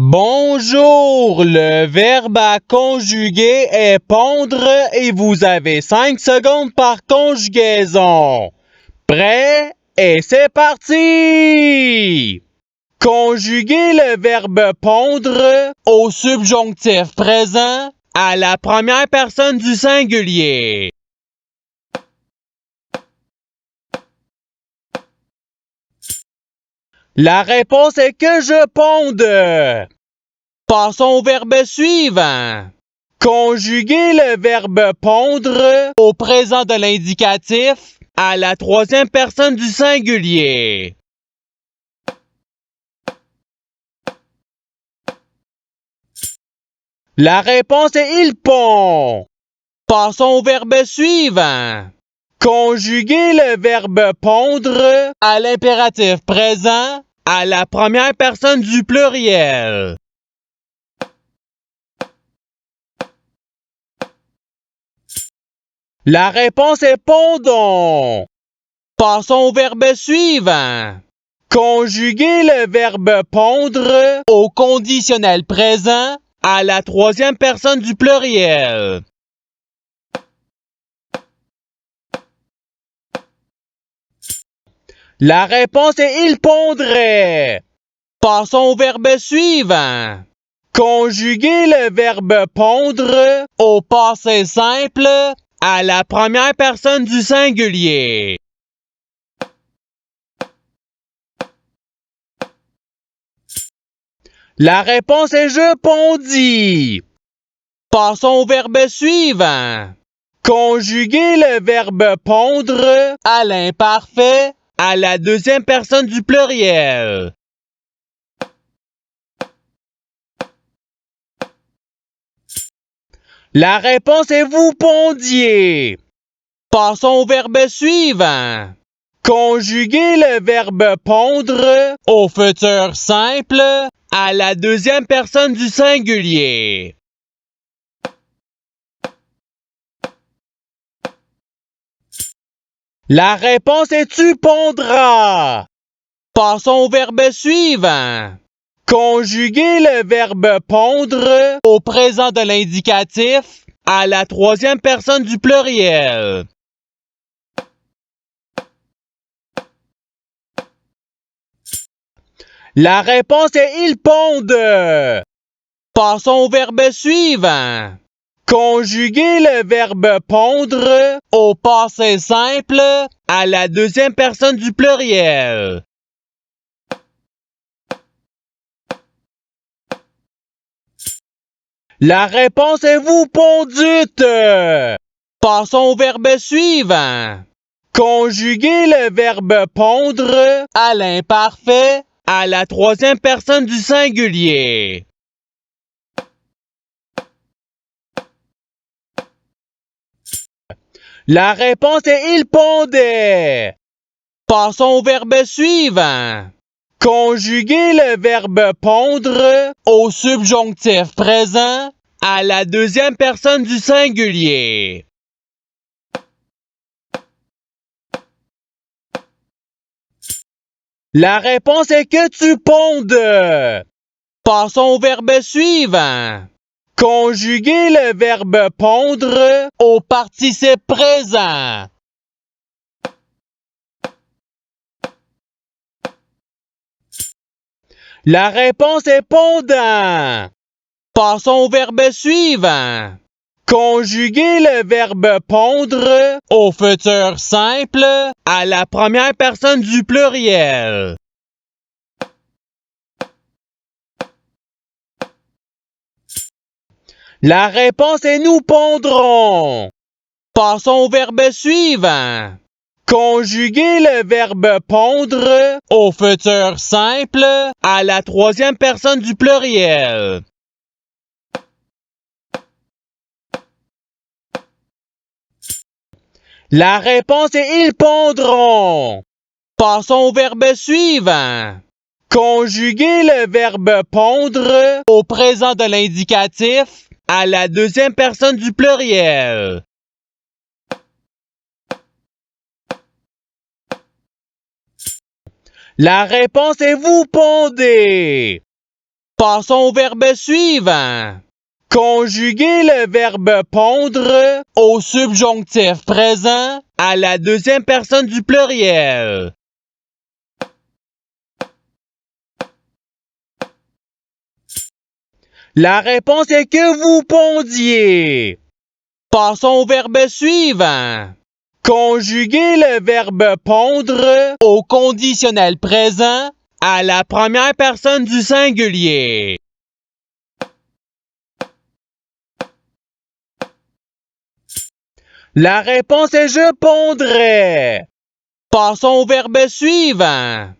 Bonjour, le verbe à conjuguer est pondre et vous avez 5 secondes par conjugaison. Prêt? Et c'est parti! Conjuguez le verbe pondre au subjonctif présent à la première personne du singulier. La réponse est que je ponde. Passons au verbe suivant. Conjuguez le verbe pondre au présent de l'indicatif à la troisième personne du singulier. La réponse est il pond. Passons au verbe suivant. Conjuguez le verbe pondre à l'impératif présent à la première personne du pluriel. La réponse est pondons. Passons au verbe suivant. Conjuguez le verbe pondre au conditionnel présent à la troisième personne du pluriel. La réponse est il pondrait. Passons au verbe suivant. Conjuguez le verbe pondre au passé simple à la première personne du singulier. La réponse est je pondis. Passons au verbe suivant. Conjuguez le verbe pondre à l'imparfait à la deuxième personne du pluriel. La réponse est vous pondiez. Passons au verbe suivant. Conjuguez le verbe pondre au futur simple à la deuxième personne du singulier. La réponse est tu pondras. Passons au verbe suivant. Conjuguez le verbe pondre au présent de l'indicatif à la troisième personne du pluriel. La réponse est il pondent. Passons au verbe suivant. Conjuguez le verbe pondre au passé simple à la deuxième personne du pluriel. La réponse est vous pondûtes. Passons au verbe suivant. Conjuguez le verbe pondre à l'imparfait à la troisième personne du singulier. La réponse est il pondait. Passons au verbe suivant. Conjuguez le verbe pondre au subjonctif présent à la deuxième personne du singulier. La réponse est que tu pondes. Passons au verbe suivant. Conjuguez le verbe pondre au participe présent. La réponse est pondant. Passons au verbe suivant. Conjuguez le verbe pondre au futur simple à la première personne du pluriel. La réponse est nous pondrons. Passons au verbe suivant. Conjuguez le verbe pondre au futur simple à la troisième personne du pluriel. La réponse est ils pondront. Passons au verbe suivant. Conjuguez le verbe pondre au présent de l'indicatif à la deuxième personne du pluriel. La réponse est vous pondez. Passons au verbe suivant. Conjuguez le verbe pondre au subjonctif présent à la deuxième personne du pluriel. La réponse est que vous pondiez. Passons au verbe suivant. Conjuguez le verbe pondre au conditionnel présent à la première personne du singulier. La réponse est je pondrais. Passons au verbe suivant.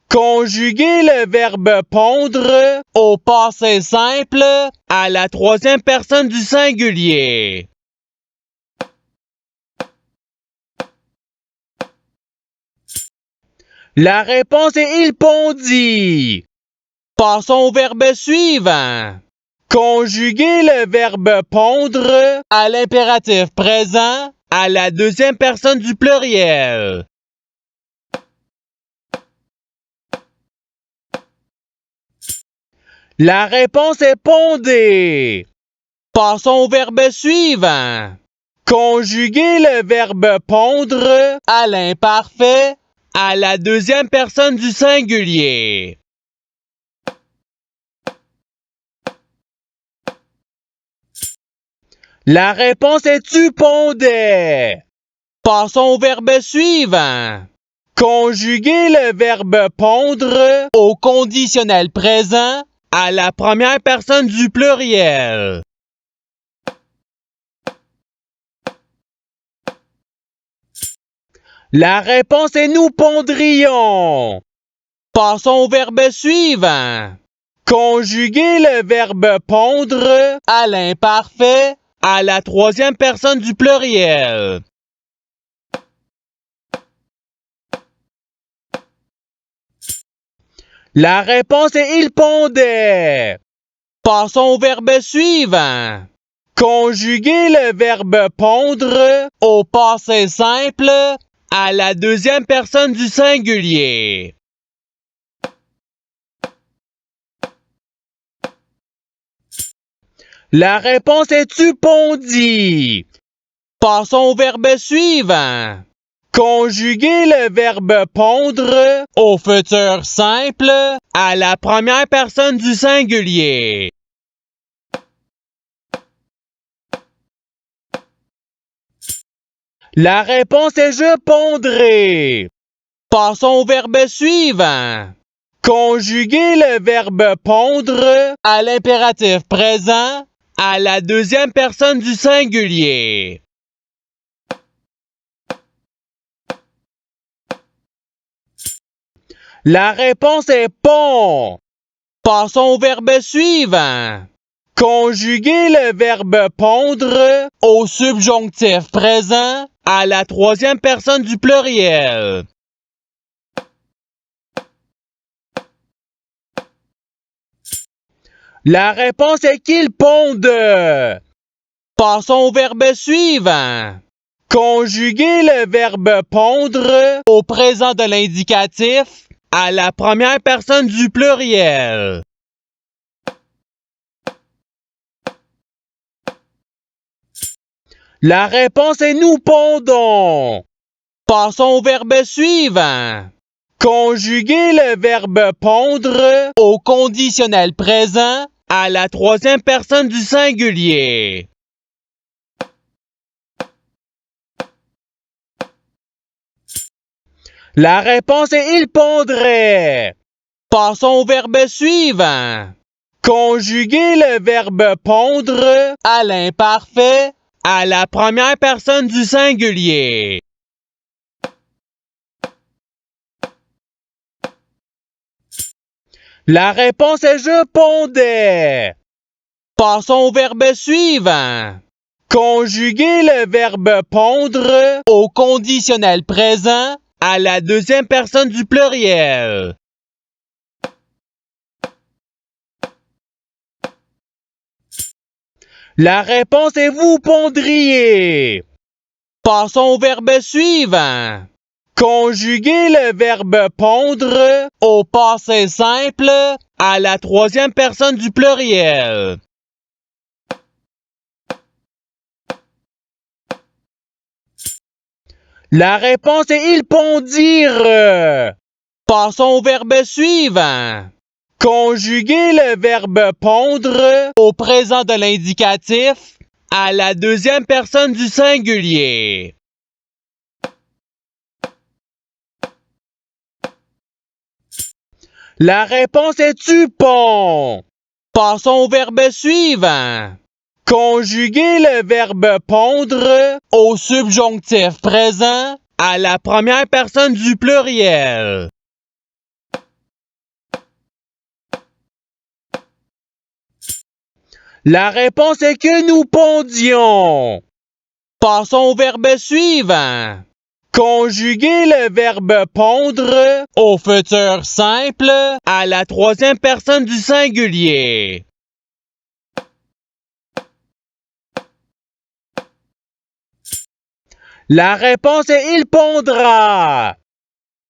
Conjuguez le verbe pondre au passé simple à la troisième personne du singulier. La réponse est il pondit. Passons au verbe suivant. Conjuguez le verbe pondre à l'impératif présent à la deuxième personne du pluriel. La réponse est pondé. Passons au verbe suivant. Conjuguez le verbe pondre à l'imparfait à la deuxième personne du singulier. La réponse est tu pondais. Passons au verbe suivant. Conjuguez le verbe pondre au conditionnel présent à la première personne du pluriel. La réponse est nous pondrions. Passons au verbe suivant. Conjuguez le verbe pondre à l'imparfait à la troisième personne du pluriel. La réponse est il pondait. Passons au verbe suivant. Conjuguez le verbe pondre au passé simple à la deuxième personne du singulier. La réponse est tu pondis. Passons au verbe suivant. Conjuguez le verbe pondre au futur simple à la première personne du singulier. La réponse est je pondrai. Passons au verbe suivant. Conjuguez le verbe pondre à l'impératif présent à la deuxième personne du singulier. La réponse est pond. Passons au verbe suivant. Conjuguez le verbe pondre au subjonctif présent à la troisième personne du pluriel. La réponse est qu'il ponde. Passons au verbe suivant. Conjuguez le verbe pondre au présent de l'indicatif à la première personne du pluriel. La réponse est nous pondons. Passons au verbe suivant. Conjuguez le verbe pondre au conditionnel présent à la troisième personne du singulier. La réponse est il pondrait. Passons au verbe suivant. Conjuguez le verbe pondre à l'imparfait à la première personne du singulier. La réponse est je pondais. Passons au verbe suivant. Conjuguez le verbe pondre au conditionnel présent à la deuxième personne du pluriel. La réponse est vous pondriez. Passons au verbe suivant. Conjuguez le verbe pondre au passé simple à la troisième personne du pluriel. La réponse est ils pondirent. Passons au verbe suivant. Conjuguer le verbe pondre au présent de l'indicatif à la deuxième personne du singulier. La réponse est tu ponds. Passons au verbe suivant. Conjuguer le verbe pondre au subjonctif présent à la première personne du pluriel. La réponse est que nous pondions. Passons au verbe suivant. Conjuguer le verbe pondre au futur simple à la troisième personne du singulier. La réponse est il pondra.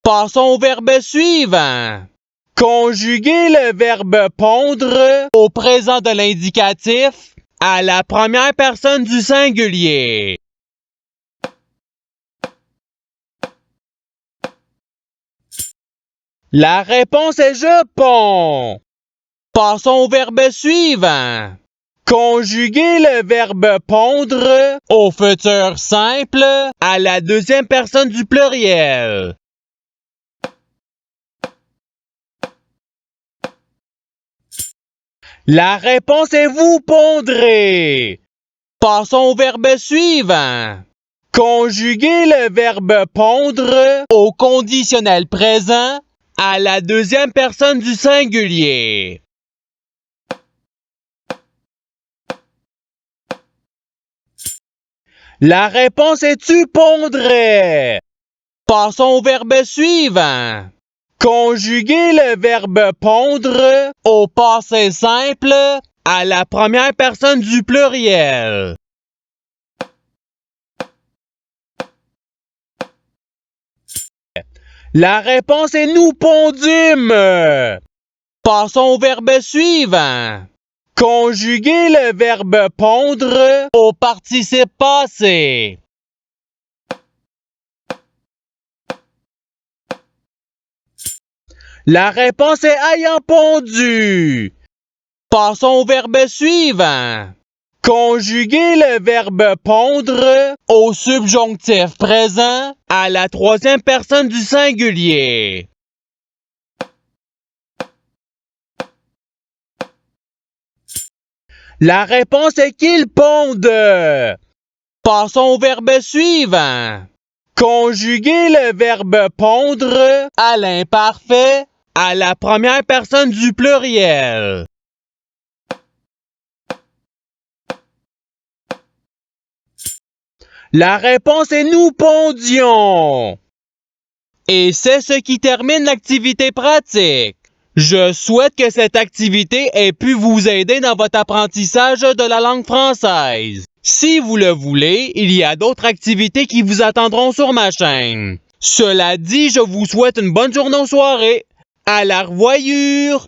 Passons au verbe suivant. Conjuguer le verbe pondre au présent de l'indicatif à la première personne du singulier. La réponse est je ponds. Passons au verbe suivant. Conjuguer le verbe pondre au futur simple à la deuxième personne du pluriel. La réponse est vous pondrez. Passons au verbe suivant. Conjuguer le verbe pondre au conditionnel présent à la deuxième personne du singulier. La réponse est tu pondrais. Passons au verbe suivant. Conjuguer le verbe pondre au passé simple à la première personne du pluriel. La réponse est nous pondûmes. Passons au verbe suivant. Conjuguer le verbe pondre au participe passé. La réponse est ayant pondu. Passons au verbe suivant. Conjuguer le verbe pondre au subjonctif présent à la troisième personne du singulier. La réponse est qu'ils pondent. Passons au verbe suivant. Conjuguer le verbe pondre à l'imparfait à la première personne du pluriel. La réponse est nous pondions. Et c'est ce qui termine l'activité pratique. Je souhaite que cette activité ait pu vous aider dans votre apprentissage de la langue française. Si vous le voulez, il y a d'autres activités qui vous attendront sur ma chaîne. Cela dit, je vous souhaite une bonne journée ou soirée. À la revoyure!